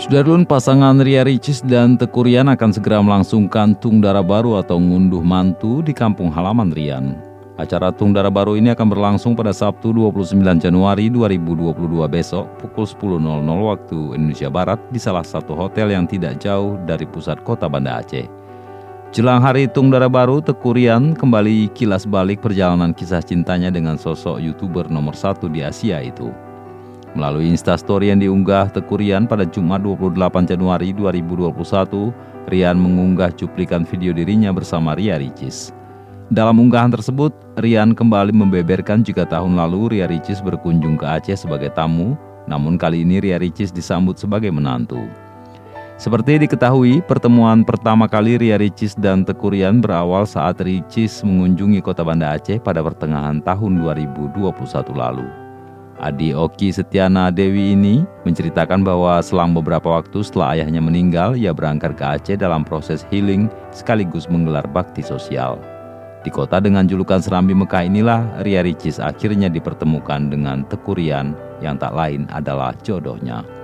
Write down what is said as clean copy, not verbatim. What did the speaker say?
Sudarlun, pasangan Ria Ricis dan Teuku Ryan akan segera melangsungkan Tung Dara Baru atau ngunduh mantu di kampung halaman Ryan. Acara Tung Dara Baru ini akan berlangsung pada Sabtu 29 Januari 2022 besok pukul 10.00 waktu Indonesia Barat di salah satu hotel yang tidak jauh dari pusat kota Banda Aceh. Jelang hari Tung Dara Baru, Teuku Ryan kembali kilas balik perjalanan kisah cintanya dengan sosok YouTuber nomor 1 di Asia itu. Melalui Instastory yang diunggah Teuku Ryan pada Jumat 28 Januari 2021, Ryan mengunggah cuplikan video dirinya bersama Ria Ricis. Dalam unggahan tersebut, Ryan kembali membeberkan jika tahun lalu Ria Ricis berkunjung ke Aceh sebagai tamu, namun kali ini Ria Ricis disambut sebagai menantu. Seperti diketahui, pertemuan pertama kali Ria Ricis dan Teuku Ryan berawal saat Ricis mengunjungi kota Banda Aceh pada pertengahan tahun 2021 lalu. Adi Oki Setiana Dewi ini menceritakan bahwa selang beberapa waktu setelah ayahnya meninggal, ia berangkat ke Aceh dalam proses healing sekaligus menggelar bakti sosial. Di kota dengan julukan Serambi Mekah inilah Ria Ricis akhirnya dipertemukan dengan Teuku Ryan yang tak lain adalah jodohnya.